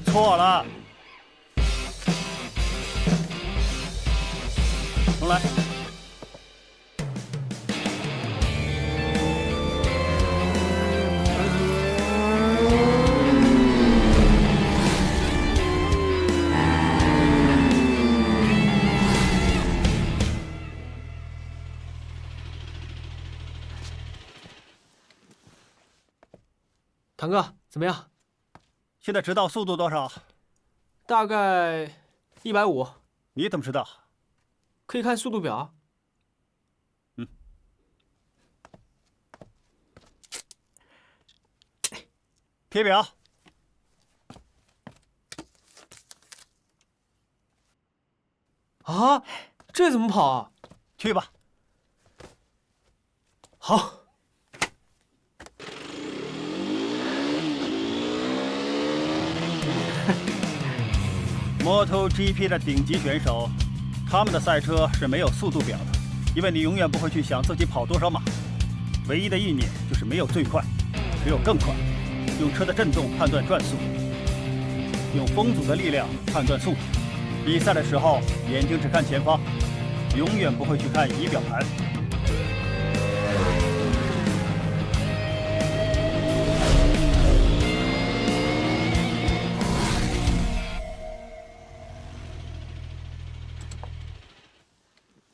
错了，重来。堂哥，怎么样？现在直道速度多少？大概150。你怎么知道？可以看速度表。贴表。啊，这怎么跑啊？去吧。好。MotoGP 的顶级选手，他们的赛车是没有速度表的，因为你永远不会去想自己跑多少码，唯一的意念就是没有最快，只有更快。用车的震动判断转速，用风阻的力量判断速度。比赛的时候，眼睛只看前方，永远不会去看仪表盘。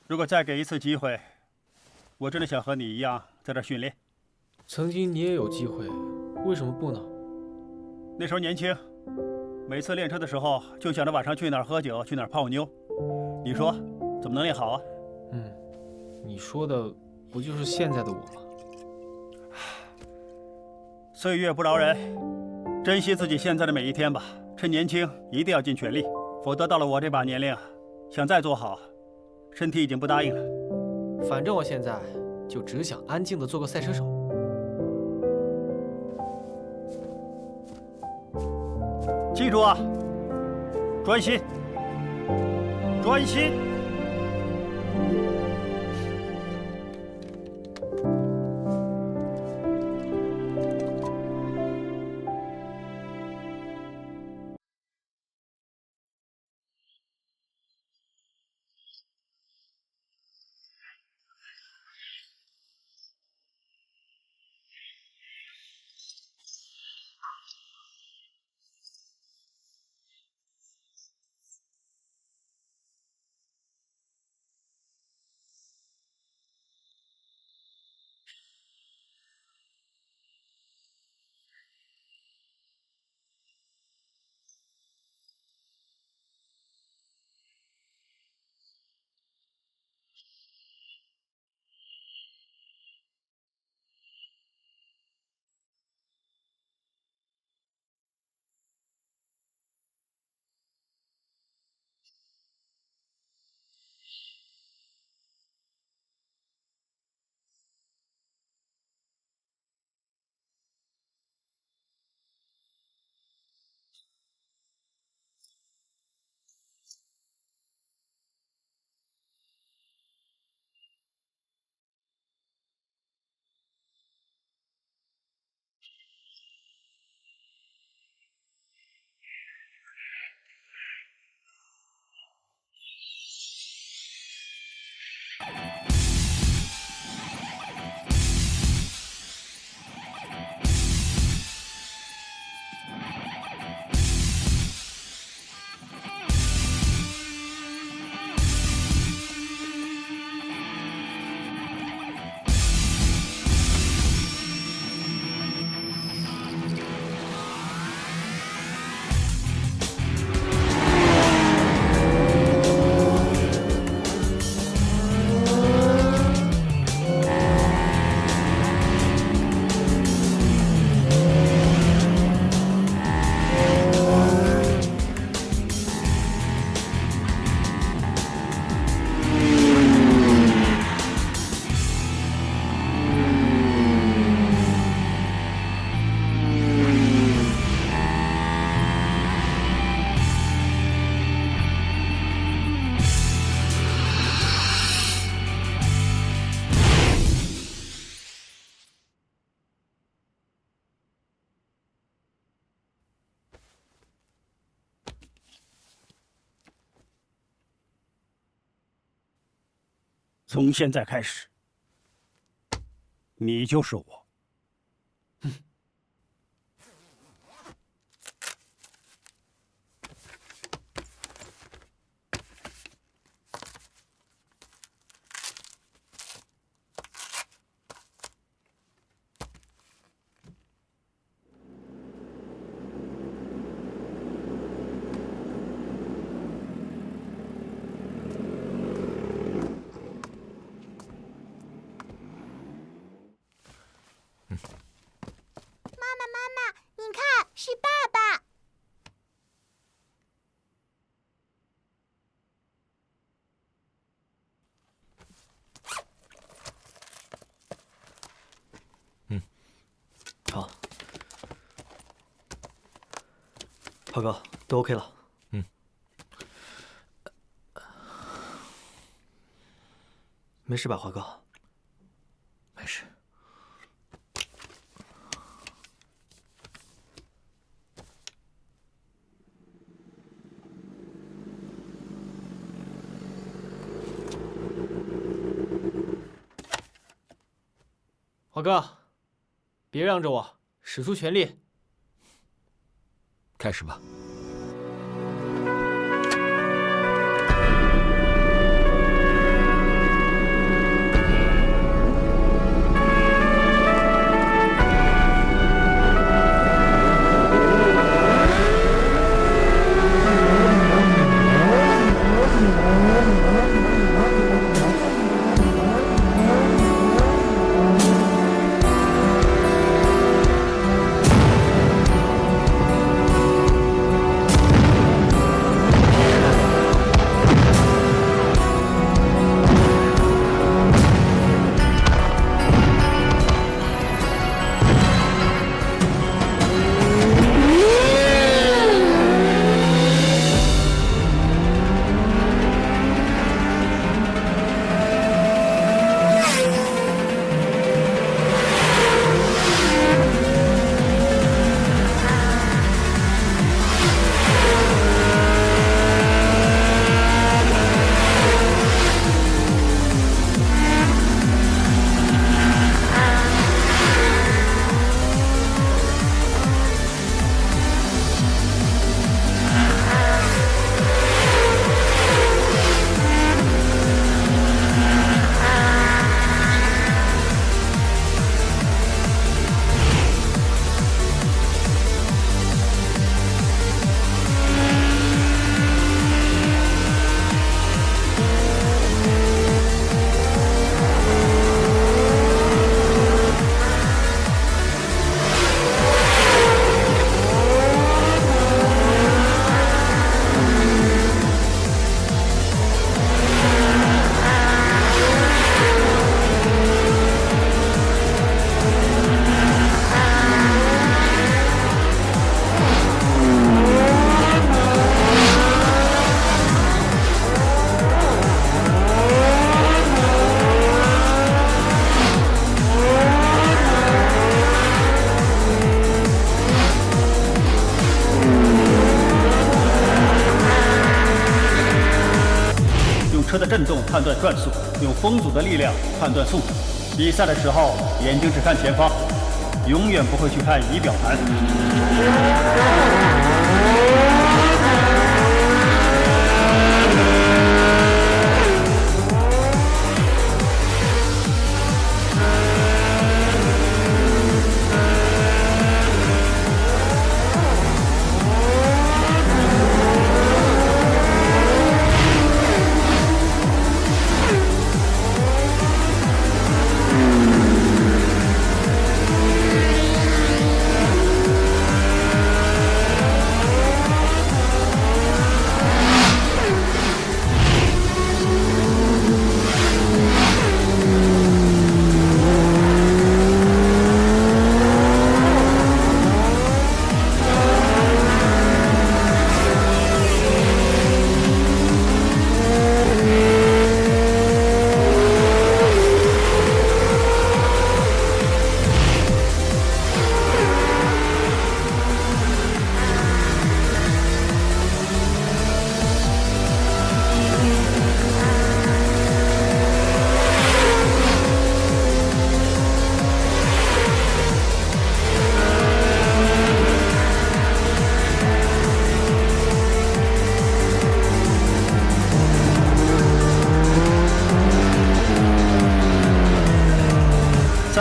如果再给一次机会，我真的想和你一样在这训练。曾经你也有机会，为什么不呢？那时候年轻，每次练车的时候就想着晚上去哪儿喝酒，去哪儿泡妞。你说怎么能练好啊？你说的不就是现在的我吗？岁月不饶人，珍惜自己现在的每一天吧。趁年轻一定要尽全力，否则到了我这把年龄，想再做好，身体已经不答应了。反正我现在就只想安静地做个赛车手。记住啊，专心，专心。从现在开始，你就是我。是爸爸。好，华哥，都 OK 了。没事吧，华哥？没事。华哥，别让着我，使出全力。开始吧。车的震动判断转速，用风阻的力量判断速度。比赛的时候，眼睛只看前方，永远不会去看仪表盘。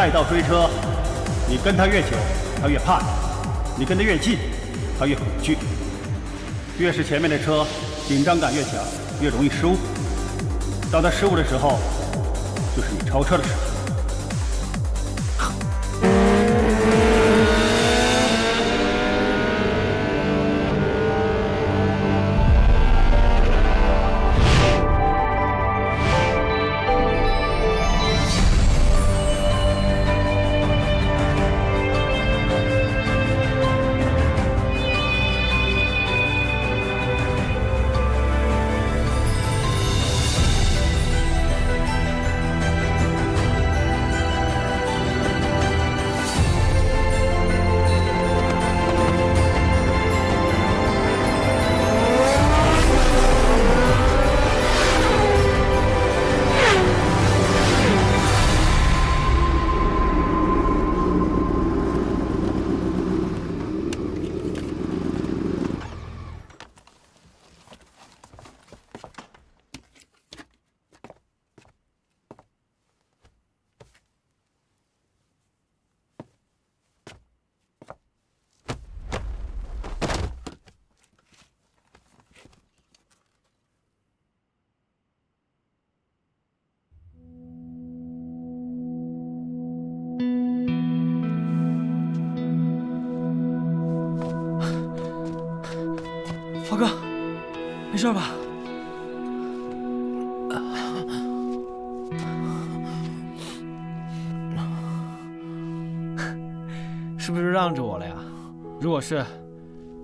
赛道追车，你跟他越久，他越怕你；你跟他越近，他越恐惧。越是前面的车，紧张感越强，越容易失误。当他失误的时候，就是你超车的时候。华哥，没事吧？是不是让着我了呀？如果是，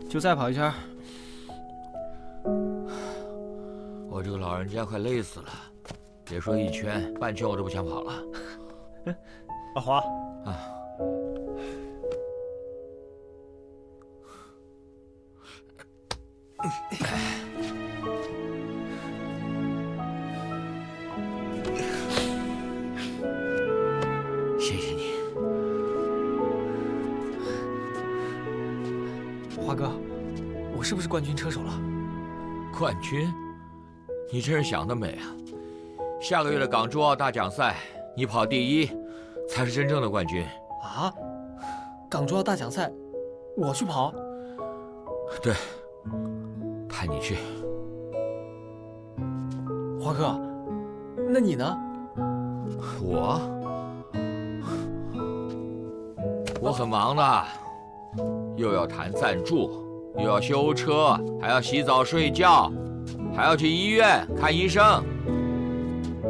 就再跑一圈。我这个老人家快累死了，别说一圈，半圈我都不想跑了。阿华啊。谢谢你，华哥，我是不是冠军车手了？冠军？你真是想得美啊！下个月的港珠澳大奖赛，你跑第一，才是真正的冠军啊！港珠澳大奖赛，我去跑？对，派你去。华哥，那你呢？我很忙的，又要谈赞助，又要修车，还要洗澡睡觉，还要去医院看医生，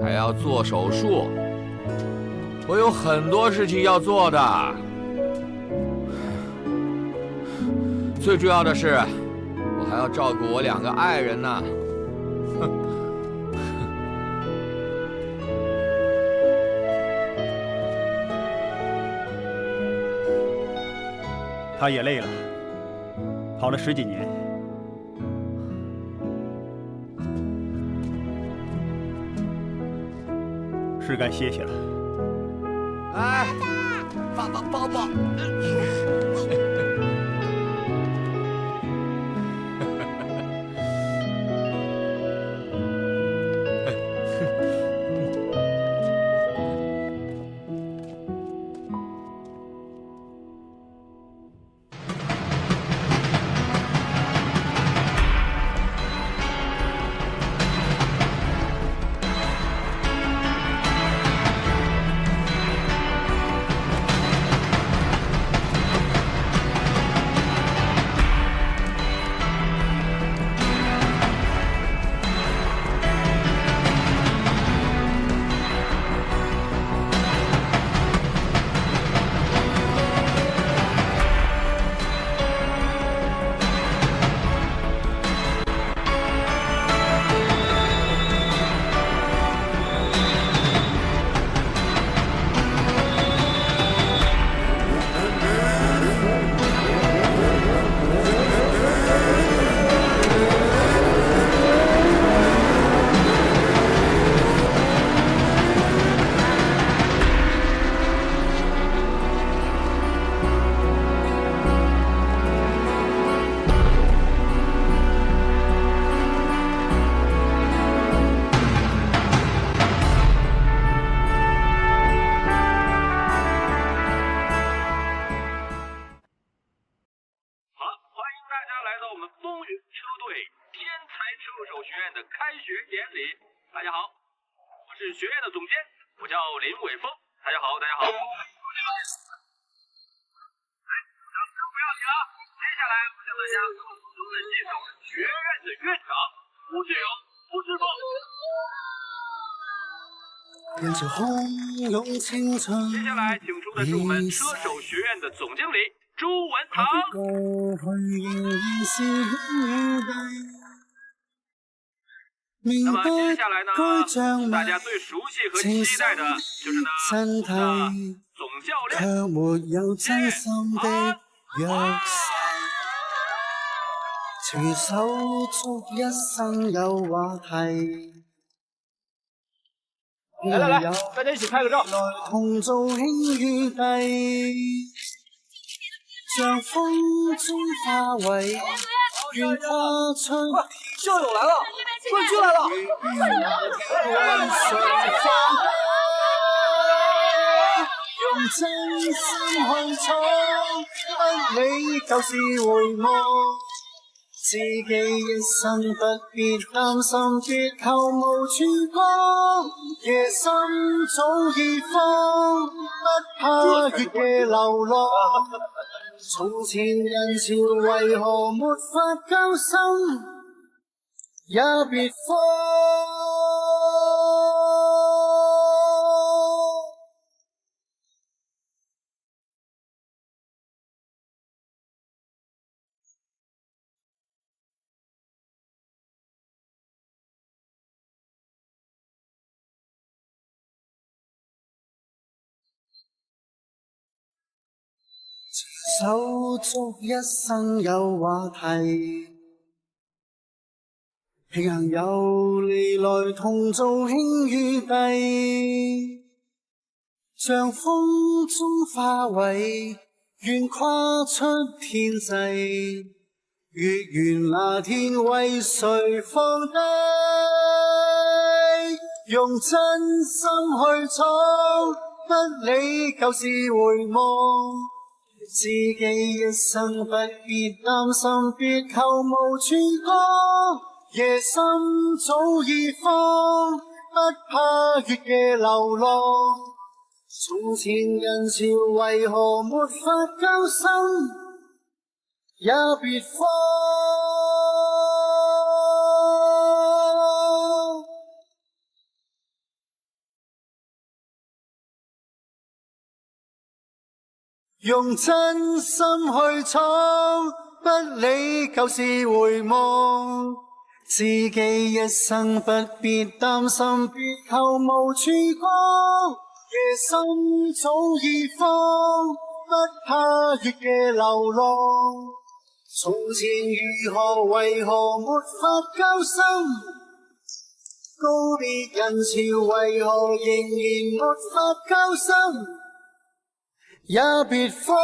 还要做手术。我有很多事情要做的。最重要的是，我还要照顾我2个爱人呢。他也累了，跑了10几年。是该歇歇了。来，爸爸抱抱。们风云车队天才车手学院的开学典礼。大家好，我是学院的总监，我叫林伟峰。大家好，大家好。掌声不要停啊！接下来我向大家隆重的介绍学院的院长吴志勇、吴师傅。接下来请出的是我们车手学院的总经理朱文堂。那么接下来呢，大家最熟悉和期待的就是呢，总教练隨手足一生有話題。來，大家一起拍個照。同做兄與弟，像風中化為願跨出。校友來了，冠軍來了！用真心去闖，不理舊事回望。自己一生不必擔心，別求無曙光。夜深早已荒，不怕月夜流浪。從前人潮為何沒法交心，也別慌。手足一生有話題，平行有你來同做兄與弟，像風中化為願跨出天際，月圓那天為誰放低？用真心去闖，不理舊事回望。自己一生不必擔心，別求無曙光。夜深早已荒，不怕月夜流浪。從前人潮為何沒法交心，也別慌。用真心去闖，不理舊事回望。自己一生不必擔心，別求無曙光。夜深早已荒，不怕月夜流浪。從前如何為何沒法交心，告別人潮為何仍然沒法交心，也別慌。